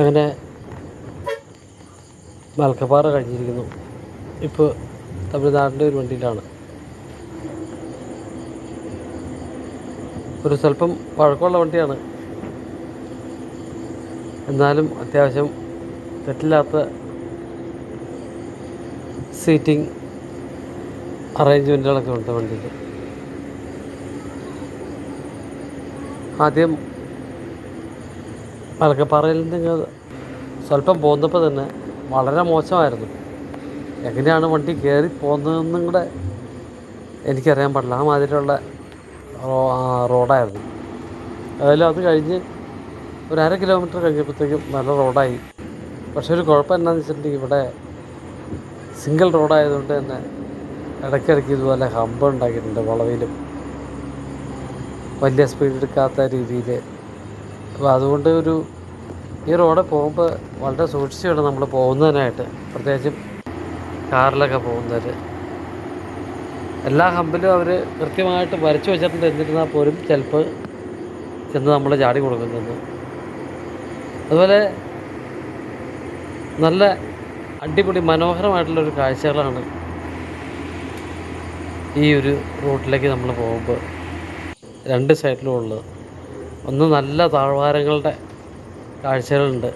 അങ്ങനെ മലക്കപ്പാറ കഴിഞ്ഞിരിക്കുന്നു. ഇപ്പോൾ തമിഴ്നാടിൻ്റെ ഒരു വണ്ടിയിലാണ്. ഒരു സ്വല്പം പഴക്കമുള്ള വണ്ടിയാണ്, എന്നാലും അത്യാവശ്യം തെറ്റില്ലാത്ത സീറ്റിംഗ് അറേഞ്ച്മെൻറ്റുകളൊക്കെ ഉണ്ട് വണ്ടിയിൽ. ആദ്യം മലക്കപ്പാറയിൽ നിന്ന് സ്വല്പം പോന്നപ്പോൾ തന്നെ വളരെ മോശമായിരുന്നു. എങ്ങനെയാണ് വണ്ടി കയറി പോകുന്നതെന്നും കൂടെ എനിക്കറിയാൻ പാടില്ല. ആ മാതിരിയുള്ള റോഡായിരുന്നു. അതായാലും അത് കഴിഞ്ഞ് ഒരു 1/2 കിലോമീറ്റർ കഴിഞ്ഞപ്പോഴത്തേക്കും നല്ല റോഡായി. പക്ഷേ ഒരു കുഴപ്പം എന്താണെന്ന് വെച്ചിട്ടുണ്ടെങ്കിൽ ഇവിടെ സിംഗിൾ റോഡായതുകൊണ്ട് തന്നെ ഇടയ്ക്കിടയ്ക്ക് ഇതുപോലെ ഹമ്പ് ഉണ്ടാക്കിയിട്ടുണ്ട്. വളവിലും വലിയ സ്പീഡ് എടുക്കാത്ത രീതിയിൽ. അപ്പോൾ അതുകൊണ്ട് ഈ റോഡ് പോകുമ്പോൾ വളരെ സൂക്ഷിച്ച് വേണം നമ്മൾ പോകുന്നതിനായിട്ട്, പ്രത്യേകിച്ചും കാറിലൊക്കെ പോകുന്നവർ. എല്ലാ ഹമ്പിലും അവർ കൃത്യമായിട്ട് വരച്ചു വെച്ചിട്ടുണ്ട്. എന്നിരുന്നാൽ പോലും ചിലപ്പോൾ ചെന്ന് നമ്മൾ ചാടി കൊടുക്കുന്നത്. അതുപോലെ നല്ല അടിപൊളി മനോഹരമായിട്ടുള്ളൊരു കാഴ്ചകളാണ് ഈ ഒരു റൂട്ടിലേക്ക് നമ്മൾ പോകുമ്പോൾ രണ്ട് സൈഡിലും ഉള്ളത്. ഒന്ന് നല്ല താഴ്വാരങ്ങളുടെ കാഴ്ചകളുണ്ട്.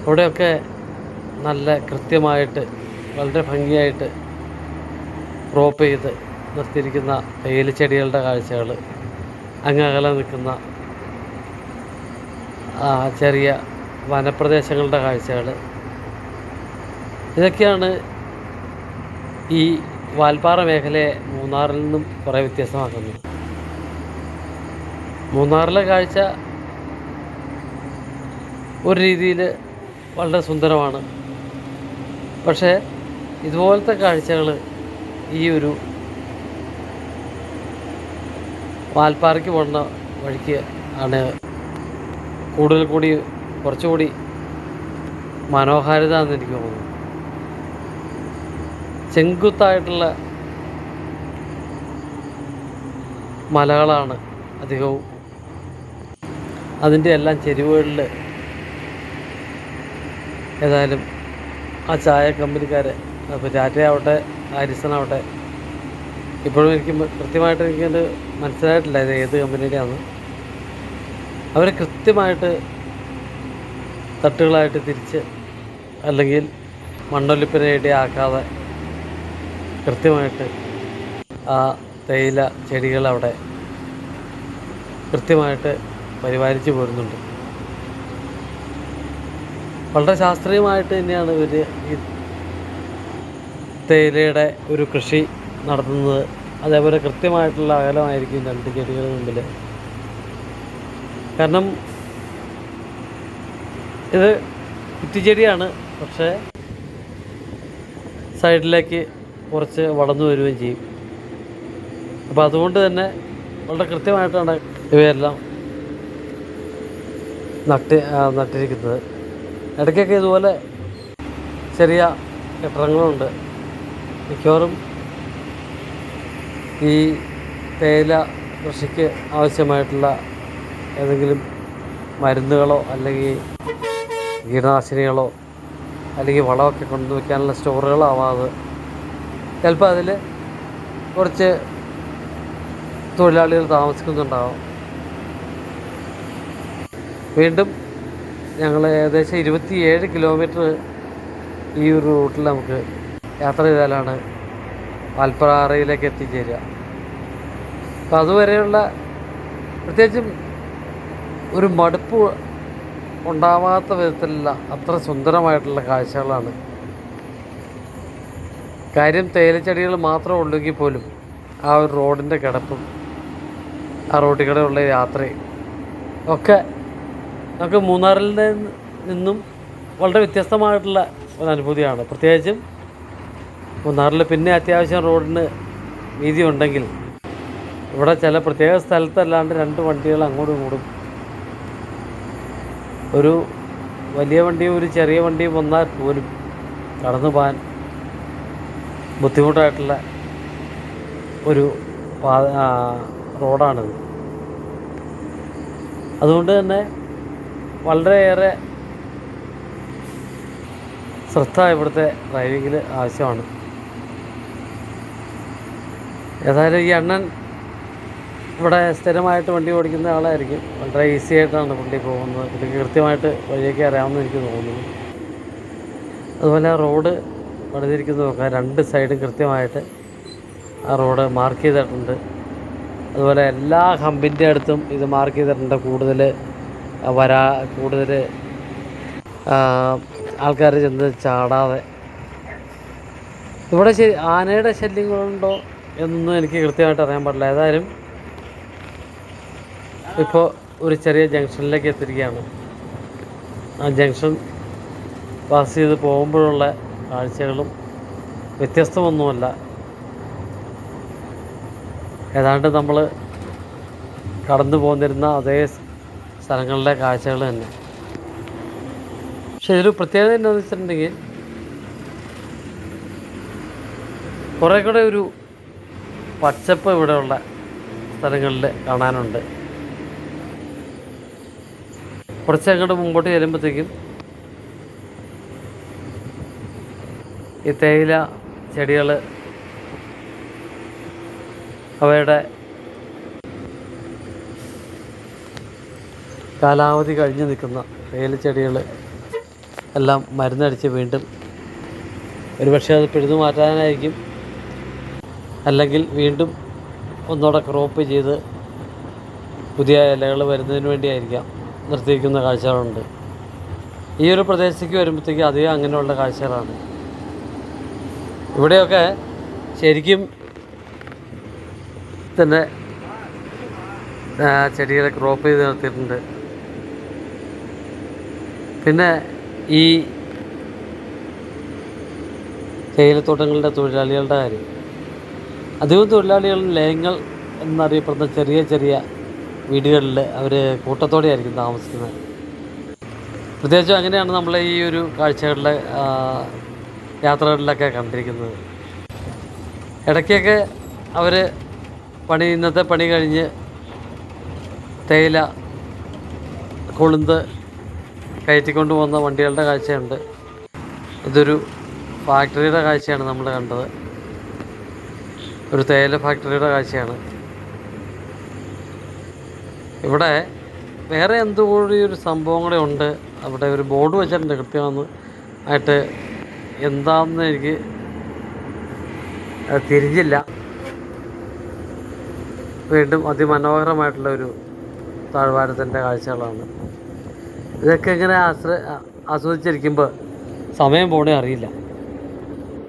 അവിടെയൊക്കെ നല്ല കൃത്യമായിട്ട് വളരെ ഭംഗിയായിട്ട് ക്രോപ്പ് ചെയ്ത് നിർത്തിയിരിക്കുന്ന തേയിലച്ചെടികളുടെ കാഴ്ചകൾ, അങ്ങകലെ നിൽക്കുന്ന ചെറിയ വനപ്രദേശങ്ങളുടെ കാഴ്ചകൾ, ഇതൊക്കെയാണ് ഈ വാൽപ്പാറ മേഖലയെ മൂന്നാറിൽ നിന്നും കുറേ വ്യത്യസ്തമാക്കുന്നത്. മൂന്നാറിലെ കാഴ്ച ഒരു രീതിയിൽ വളരെ സുന്ദരമാണ്. പക്ഷേ ഇതുപോലത്തെ കാഴ്ചകൾ ഈ ഒരു വാൽപ്പാറയ്ക്ക് പോകുന്ന വഴിക്ക് ആണ് കുറച്ചുകൂടി മനോഹാരിത എന്ന് എനിക്ക് തോന്നുന്നു. ചെങ്കുത്തായിട്ടുള്ള മലകളാണ് അധികവും. അതിൻ്റെ എല്ലാം ചെരുവുകളിൽ ഏതായാലും ആ ചായ കമ്പനിക്കാരെ, അപ്പോൾ ടാറ്റയാവട്ടെ ഹാരിസൺ ഇപ്പോഴും എനിക്ക് കൃത്യമായിട്ട് എനിക്കത് മനസ്സിലായിട്ടില്ല ഇത് ഏത് കമ്പനിയുടെയാണ്. അവർ കൃത്യമായിട്ട് തട്ടുകളായിട്ട് തിരിച്ച് അല്ലെങ്കിൽ മണ്ണൊലിപ്പിനെ ആക്കാതെ കൃത്യമായിട്ട് ആ തേയില ചെടികൾ അവിടെ കൃത്യമായിട്ട് പരിപാലിച്ച് പോരുന്നുണ്ട്. വളരെ ശാസ്ത്രീയമായിട്ട് തന്നെയാണ് ഇവർ ഈ തേയിലയുടെ ഒരു കൃഷി നടത്തുന്നത്. അതേപോലെ കൃത്യമായിട്ടുള്ള അകലമായിരിക്കും രണ്ട് ചെടികൾ മുമ്പിൽ. കാരണം ഇത് കുറ്റിച്ചെടിയാണ്, പക്ഷേ സൈഡിലേക്ക് കുറച്ച് വളർന്നു വരികയും ചെയ്യും. അപ്പോൾ അതുകൊണ്ട് തന്നെ വളരെ കൃത്യമായിട്ടാണ് ഇവയെല്ലാം നട്ടിരിക്കുന്നത്. ഇടയ്ക്കൊക്കെ ഇതുപോലെ ചെറിയ കെട്ടിടങ്ങളുണ്ട്. മിക്കവാറും ഈ തേയില കൃഷിക്ക് ആവശ്യമായിട്ടുള്ള ഏതെങ്കിലും മരുന്നുകളോ അല്ലെങ്കിൽ കീടനാശിനികളോ അല്ലെങ്കിൽ വളമൊക്കെ കൊണ്ടുവയ്ക്കാനുള്ള സ്റ്റോറുകളോ ആവാതെ ചിലപ്പോൾ അതിൽ കുറച്ച് തൊഴിലാളികൾ താമസിക്കുന്നുണ്ടാവും. വീണ്ടും ഞങ്ങൾ ഏകദേശം 27 കിലോമീറ്റർ ഈ ഒരു റൂട്ടിൽ നമുക്ക് യാത്ര ചെയ്താലാണ് വാൽപ്പാറയിലേക്ക് എത്തിച്ചേരുക. അപ്പോൾ അതുവരെയുള്ള പ്രത്യേകിച്ചും ഒരു മടുപ്പ് ഉണ്ടാവാത്ത വിധത്തിലുള്ള അത്ര സുന്ദരമായിട്ടുള്ള കാഴ്ചകളാണ്. കാര്യം തേയിലച്ചെടികൾ മാത്രമേ ഉള്ളെങ്കിൽ പോലും ആ ഒരു റോഡിൻ്റെ കിടപ്പും ആ റോഡിൽ കൂടെയുള്ള യാത്രയും ഒക്കെ നമുക്ക് മൂന്നാറിൽ നിന്നും വളരെ വ്യത്യസ്തമായിട്ടുള്ള ഒരു അനുഭൂതിയാണ്. പ്രത്യേകിച്ചും മൂന്നാറിൽ പിന്നെ അത്യാവശ്യം റോഡിന് വീതി ഉണ്ടെങ്കിൽ ഇവിടെ ചില പ്രത്യേക സ്ഥലത്തല്ലാണ്ട് 2 വണ്ടികൾ അങ്ങോട്ടും ഇങ്ങോട്ടും, ഒരു വലിയ വണ്ടിയും ഒരു ചെറിയ വണ്ടിയും വന്നാൽ പോലും കടന്നു പോകാൻ ബുദ്ധിമുട്ടായിട്ടുള്ള ഒരു റോഡാണിത്. അതുകൊണ്ട് തന്നെ വളരെയേറെ ശ്രദ്ധ ഇവിടുത്തെ ഡ്രൈവിങ്ങിൽ ആവശ്യമാണ്. ഏതായാലും ഈ അണ്ണൻ ഇവിടെ സ്ഥിരമായിട്ട് വണ്ടി ഓടിക്കുന്ന ആളായിരിക്കും. വളരെ ഈസി ആയിട്ടാണ് പുള്ളി പോകുന്നത്. പുള്ളിക്ക് കൃത്യമായിട്ട് വഴിയൊക്കെ അറിയാമെന്ന് എനിക്ക് തോന്നുന്നു. അതുപോലെ ആ റോഡ് പണിതിരിക്കുന്നത് നോക്കാം. 2 സൈഡും കൃത്യമായിട്ട് ആ റോഡ് മാർക്ക് ചെയ്തിട്ടുണ്ട്. അതുപോലെ എല്ലാ ഹമ്പിൻ്റെ അടുത്തും ഇത് മാർക്ക് ചെയ്തിട്ടുണ്ട്. കൂടുതൽ ആൾക്കാർ ചെന്ന് ചാടാതെ. ഇവിടെ ആനയുടെ ശല്യങ്ങളുണ്ടോ എന്നൊന്നും എനിക്ക് കൃത്യമായിട്ട് അറിയാൻ പാടില്ല. ഏതായാലും ഇപ്പോൾ ഒരു ചെറിയ ജംഗ്ഷനിലേക്ക് എത്തിയിരിക്കുകയാണ്. ആ ജംഗ്ഷൻ പാസ് ചെയ്ത് പോകുമ്പോഴുള്ള കാഴ്ചകളും വ്യത്യസ്തമൊന്നുമല്ല. ഏതാണ്ട് നമ്മൾ കടന്നു പോന്നിരുന്ന അതേ സ്ഥലങ്ങളിലെ കാഴ്ചകൾ തന്നെ. പക്ഷെ ഇതൊരു പ്രത്യേകത എന്താണെന്ന് വെച്ചിട്ടുണ്ടെങ്കിൽ കുറേ കൂടെ ഒരു പച്ചപ്പ് ഇവിടെയുള്ള സ്ഥലങ്ങളിൽ കാണാനുണ്ട്. കുറച്ചങ്ങോട്ട് മുമ്പോട്ട് ചെല്ലുമ്പോഴത്തേക്കും ഈ തേയില ചെടികൾ അവയുടെ കാലാവധി കഴിഞ്ഞ് നിൽക്കുന്ന തേയില ചെടികൾ എല്ലാം മരുന്നടിച്ച് വീണ്ടും ഒരുപക്ഷെ അത് പിഴുതു മാറ്റാനായിരിക്കും, അല്ലെങ്കിൽ വീണ്ടും ഒന്നുകൂടെ ക്രോപ്പ് ചെയ്ത് പുതിയ ഇലകൾ വരുന്നതിന് വേണ്ടിയായിരിക്കാം നിർത്തിയിരിക്കുന്ന കാഴ്ചകളുണ്ട്. ഈ ഒരു പ്രദേശത്തേക്ക് വരുമ്പോഴത്തേക്കും അധികം അങ്ങനെയുള്ള കാഴ്ചകളാണ്. ഇവിടെയൊക്കെ ശരിക്കും തന്നെ ചെടികളെ ക്രോപ്പ് ചെയ്ത് നിർത്തിയിട്ടുണ്ട്. പിന്നെ ഈ തേയിലത്തോട്ടങ്ങളുടെ തൊഴിലാളികളുടെ കാര്യം, അധികം തൊഴിലാളികളും ലയങ്ങൾ എന്നറിയപ്പെടുന്ന ചെറിയ ചെറിയ വീടുകളിൽ അവർ കൂട്ടത്തോടെ ആയിരിക്കും താമസിക്കുന്നത്. പ്രത്യേകിച്ചും അങ്ങനെയാണ് നമ്മൾ ഈ ഒരു കാഴ്ചകളിലെ യാത്രകളിലൊക്കെ കണ്ടിരിക്കുന്നത്. ഇടയ്ക്കൊക്കെ അവർ ഇന്നത്തെ പണി കഴിഞ്ഞ് തേയില കൊളുന്ത് കയറ്റിക്കൊണ്ട് പോകുന്ന വണ്ടികളുടെ കാഴ്ചയുണ്ട്. ഇതൊരു ഫാക്ടറിയുടെ കാഴ്ചയാണ് നമ്മൾ കണ്ടത്. ഒരു തേയില ഫാക്ടറിയുടെ കാഴ്ചയാണ്. ഇവിടെ വേറെ എന്തുകൂടി ഒരു സംഭവം കൂടെ ഉണ്ട്. അവിടെ ഒരു ബോർഡ് വെച്ചിട്ടുണ്ട് കൃത്യമെന്ന് ആയിട്ട്. എന്താണെന്ന് എനിക്ക് തിരിഞ്ഞില്ല. വീണ്ടും അതിമനോഹരമായിട്ടുള്ള ഒരു താഴ്വാരത്തിൻ്റെ കാഴ്ചകളാണ്. ഇതൊക്കെ ഇങ്ങനെ ആസ്വദിച്ചിരിക്കുമ്പോൾ സമയം പോണേ അറിയില്ല.